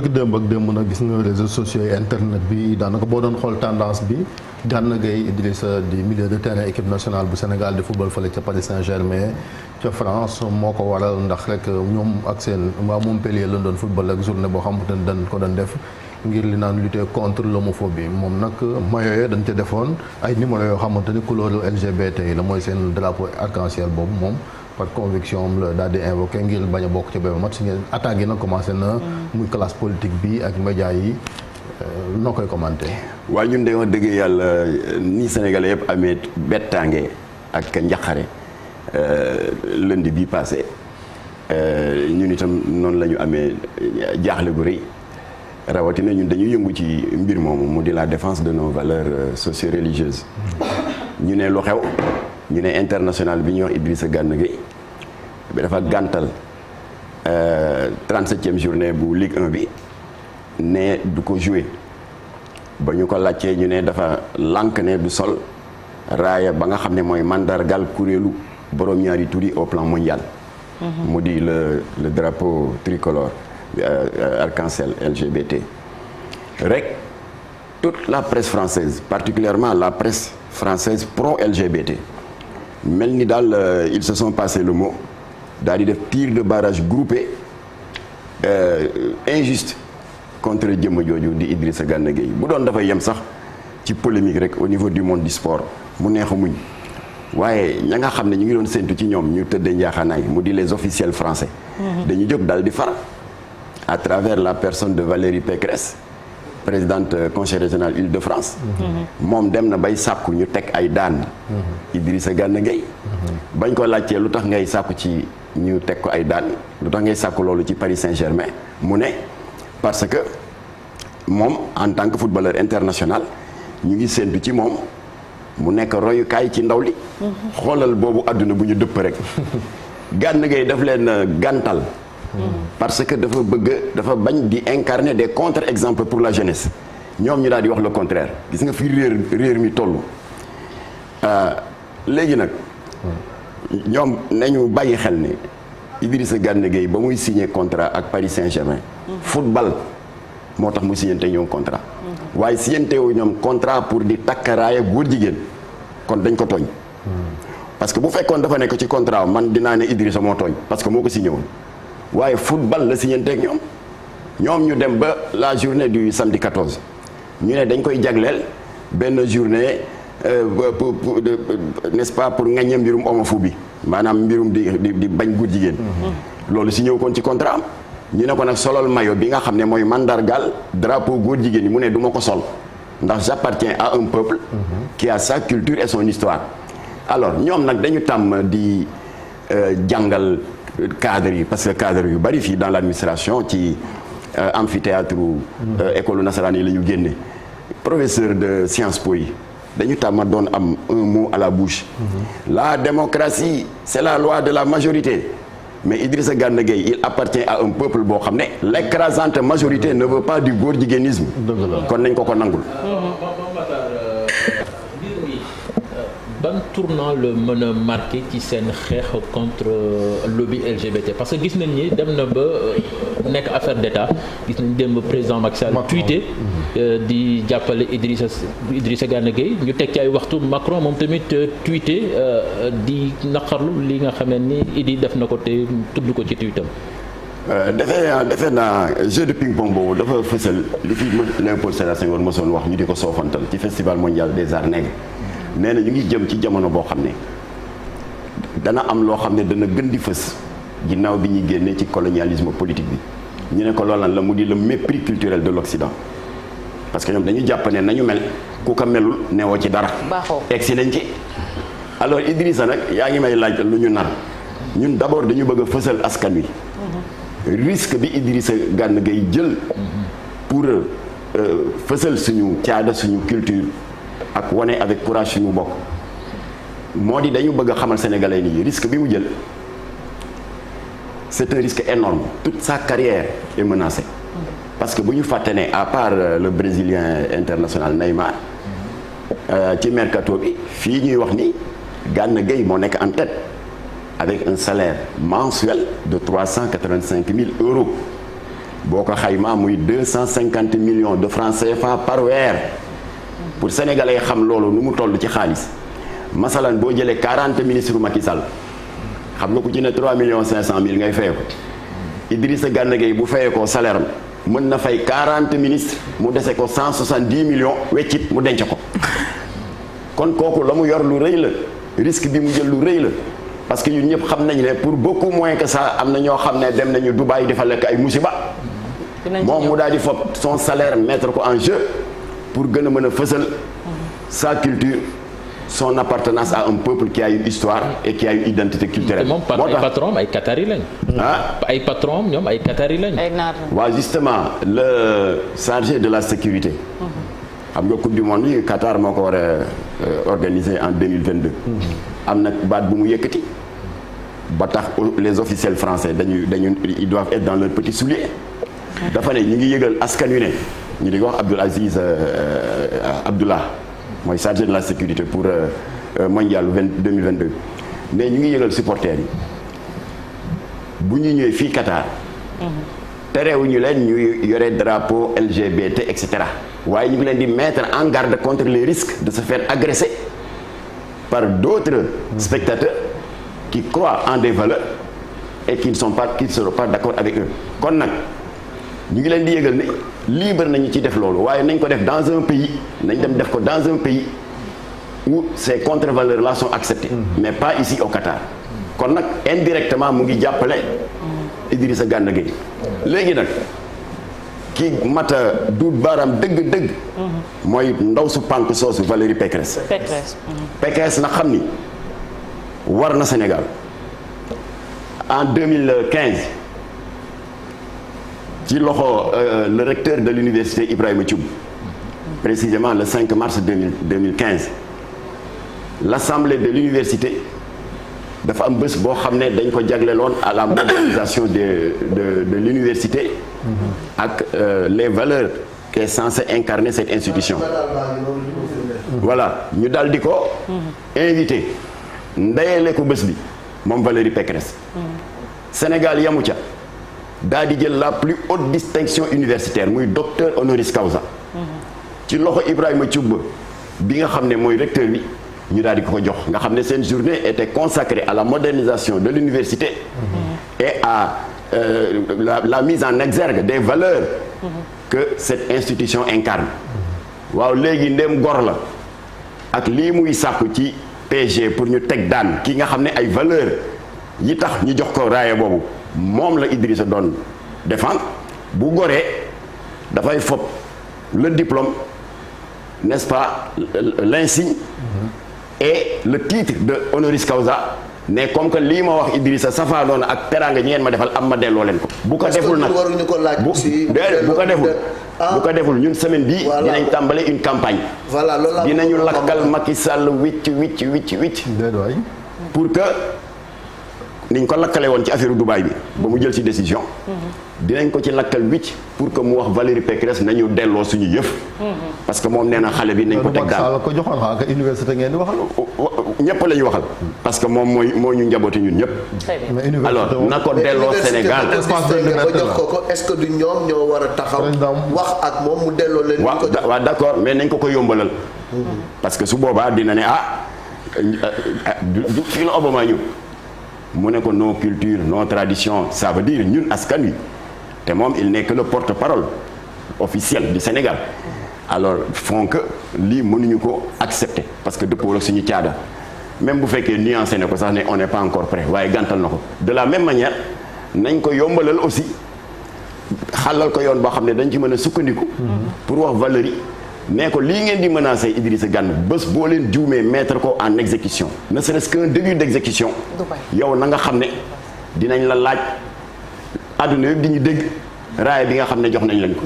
démb ak démb nag gis nga réseaux sociaux yi internet bi daanaka boo doon xool tendance bi Gana Gueye Idrissa di milieu de terrain équipe nationale bu Sénégal di football fële ca Paris Saint-Germain ca France moo ko waral ndax rek ñoom ak seen waa Montpellier lañ doon football ak journée boo xamante ne dañ ko doon def ngir li naan lutter contre l'homophobie moom nag maillot yi dañ ca defoon ay numéro yoo xamante ni couleur LGBT yi la mooy seen drapeau arc-en-ciel boobu moom par conviction am la daal di invoqué ngir bañ a bokk ci bébé match ngeen attaques yi nag commencé na muy classe politique bi ak média yi noo koy commenté. waaye ñun de wax dëgg yàlla ni Sénégalais yëpp amee bettaange ak njaqare lundi bii passé ñun itam noonu la ñu amee jaaxle gu rëy rawatina ñun dañuy yëngu ci mbir moomu mu di la défense de nos valeurs socio-religieuses ñu ne lu xew. ñu ne international bi ñuy wax Idrissa Gana Gueye bi dafa gàntal 37e journée bu Ligue 1 bi ne du ko jouer ba ñu ko laajtee ñu ne dafa lànk ne du sol raaya ba nga xam ne mooy mandargal kuréelu borom ñaari tur yi au plan mondial. mu di le drapeau tricolore arc-en-ciel LGBT. rek toute la presse française particulièrement la presse française pro-LGBT. mel ni daal ils se sont passé le mot daal di def tir de barrage groupé injuste contre jëmm jooju di Idrissa Gana Gueye bu doon dafa yem sax ci polémique rek au niveau du monde du sport mu neex a muñ waaye ña nga xam ne ñu ngi doon séntu ci ñoom ñu tëddee njaaxaanaay mu di les officiels français. dañu jóg daal di far à travers la personne de Valérie Pécresse présidente conseil régional Île-de-France. moom dem na bay sàkku ñu teg ay daan. Idrissa Gana Gueye. bañ ko laajtee lu tax ngay sàkku ci ñu teg ko ay daan lu tax ngay sàkku loolu ci Paris Saint-Germain mu ne parce que moom en tant que footballeur international ñu ngi séentu ci moom mu nekk royukaay ci ndaw li. xoolal boobu àdduna bu ñu dëpp rek. Gana Gueye daf leen gàntal. parce que dafa bañ di incarner des contre-exemples pour la jeunesse ñoom ñu daal di wax le contraire gis nga fi réer mi toll léegi nag ñoom nañu bàyyi xel ne Idrissa Gana Gueye ba muy signé contrat ak Paris Saint-Germain football moo tax mu signante ñoom contrat waaye signante wu ñoom contrat pour di takkaraaya góor jigéen kon dañ ko tooñ parce que bu fekkoon dafa nekk ci contrat man dinaa ne Idrissa moo tooñ parce que moo ko signé woon waaye football la signé ak ñoom ñu dem ba la journée du samedi 14 ñu ne dañ koy jagleel benn journée n'est-ce pas pour ŋaññe mbirum homophobie maanaam mbirum di bañ góor jigéen. loolu signé wu koon ci contrat am ñu ne ko nag solol maillot bi nga xam ne mooy mandargal drapeau góor jigéen yi mu ne du ma ko sol ndax j'appartiens à un peuple. qui a sa culture et son histoire. alors ñoom nag dañu tàmm di jàngal. cadre yi parce que cadre yu bari fii dans l'administration ci amphithéâtre école nasaraan yi la ñu génne professeur de Sciences Po yi dañu tàmma doon am un mot à la bouche la démocratie c'est la loi de la majorité mais Idrissa Gana Gueye il appartient à un peuple boo xam ne l'écrasante majorité ne veut pas du góor jigéenisme kon nañ ko nangul ban tournant la mën a marqué ci seen xeex contre lobby LGBT parce que gis nañ ni dem na ba nekk affaire d'État gis nañ dem ba président Macky Sall tweeté di jàppale Idrissa Gana Gueye ñu teg ci ay waxtu Macron moom tamit tweeté di naqarlu li nga xamee ni Idi def na ko te tudd ko ci tweetam. defe naa jeu de ping-pong boobu dafa fësal li fi Léopold Sédar Senghor mosoon wax ñu di ko soofantal ci festival mondial des arts nègres. nee na ñu ngi jëm ci jamono boo xam ne dana am loo xam ne dana gën di fës ginnaaw bi ñuy génnee ci colonialisme politique bi ñu ne ko loolan la mu di le mépris culturel de l'Occident parce que ñoom dañu jàpp ne nañu mel ku ko melul newoo ci dara egsi nañ ci alors Idrissa nag yaa ngi may laaj lu ñu nar ñun d'abord dañu bëgg a fësal askan wi risque bi Idrissa Gana Gueye jël pour fësal suñu caada suñu culture ak wane avec courage suñu bokk moo di dañu bëgg a xamal sénégalais nii risque bi mu jël c'est un risque énorme toute sa carrière est menacée parce que bu ñu fàtte ne à part le brésilien international Neymar ci mercato bi fii ñuy wax ni Gana Gueye moo nekk en tête avec un salaire mensuel de 385 000 euros boo ko xaymaa muy 250 millions de francs CFA par weer pour sénégalais xam loolu nu mu toll ci xaalis masalan boo jëlee 40 ministres Macky Sall xam nga ku ci ne 3 millions 500 mille ngay fayee ko Idrissa Gana Gueye bu fayee ko salaire am mën na fay 40 ministres mu dese ko 170 millions weccit mu denc ko kon kooku la mu yor lu rëy la risque bi mu jël lu rëy la parce que ñun ñëpp xam nañ ne pour beaucoup moins que ça am na ñoo xam ne dem nañu Dubaï dafa lekk ay musiba moom mu daal di foog son salaire mettre ko en jeu pour gën a mën a fësal sa culture son appartenance à un peuple qui a une histoire et qui a une identité culturelle. moo tax ay patron ay Qatari lañ. ay patron ñoom ay Qatari lañ. waaw justement le chargé de la sécurité. xam nga coupe du monde yi Qatar moo ko war a organiser en 2022. am na baat bu mu yëkkati ba tax les officiels français dañu ils doivent être dans leur petit soulier. dafa ne ñu ngi yëgal askan wi ne ñu di wax Abdoul Aziz Abdullah mooy chargé de la sécurité pour mondial 2022 mais ñu ngi yëgal supporters yi bu ñu ñëwee fii Qatar. terewuñu leen ñu yore drapeau LGBT et cetera waaye ñu ngi leen di mettre en garde contre les risques de se faire agresser par d'autres spectateurs qui croient en des valeurs et qui ne seront pas d'accord avec eux kon nag ñu ngi leen di yëgal ne libre nañu ci def loolu waaye nañ ko def dans un pays nañ dem def ko dans un pays où ces contre-valeurs là sont acceptées mais pas ici au Qatar kon nag indirectement mu ngi jàppale Idrissa Gana Gueye léegi nag ki mata duut baaraam dëgg-dëgg mooy ndaw su pànk soosu Valérie Pécresse Pécresse na xam ni war na Sénégal en 2015 ci loxo le recteur de l'université Ibrahima Thioub précisément le 5 mars 2015 l'assemblée de l'université dafa am bés boo xam ne dañ ko jagleloon à la modernisation de l'université ak les valeurs qu'est censée incarner cette institution voilà ñu daal di ko invité ndeyale ko bés bi moom Valérie Pécresse Sénégal yamu ca daal di jël la plus haute distinction universitaire muy docteur honoris causa ci loxo Ibrahima Thioub bi nga xam ne mooy recteur bi ñu daal di ko jox nga xam ne seen journée était consacrée à la modernisation de l'université et à la mise en exergue des valeurs que cette institution incarne waaw léegi ndem gor la ak lii muy sàkku ci PG pour ñu teg daan ki nga xam ne ay valeurs yi tax ñu jox ko raaya boobu moom la Idrissa doon défendre bu goree dafay fob le diplôme n'est-ce pas l'insigne et le titre de honoris causa ne comme que lii ma wax Idrissa safaanoon ak teraanga ñi ngeen ma defal am ma delloo leen ko bu ko deful nag bu ko deful ñun semaine bii dinañ tàmbale une campagne dinañu lakkal Macky Sall wicc pour que niñ ko lakkale woon ci affaire Dubaï bi ba mu jël ci décision dinañ ko ci lakkal wicc pour que mu wax Valérie Pécresse nañu delloo suñu yëf parce que moom nee na xale bi nañ ko teg daal ko joxoon xaa ka université ngeen di waxal ñëpp la ñu waxal parce que moom moo ñu njaboote ñun ñëpp alors na ko delloo Sénégal est-ce que du ñoom ñoo war a taxaw wax ak moom mu delloo leen waaw d'accord mais nañ ko yombalal parce que su boobaa dina ne du fii la Obama ñu mu ne ko nos cultures nos traditions ça veut dire ñun askan wi te moom il n'est que le porte-parole officiel du Sénégal alors font que lii mënuñu ko accepter parce que dëppoo ak suñu caada même bu fekkee nuancé ne ko sax ne on n'est pas encore prêt waaye gàntal na ko de la même manière nañ ko yombalal aussi xalal ko yoon boo xam ne dañ ci mën a sukkandiku pour wax Valérie mais ko lii ngeen di menacer Idrissa Gana bés boo leen juumee mettre ko en exécution ne serait-ce qu'un début d'exécution yow na nga xam ne dinañ la laaj àdduna yëpp di ñu dégg raaya bi nga xam ne jox nañ leen ko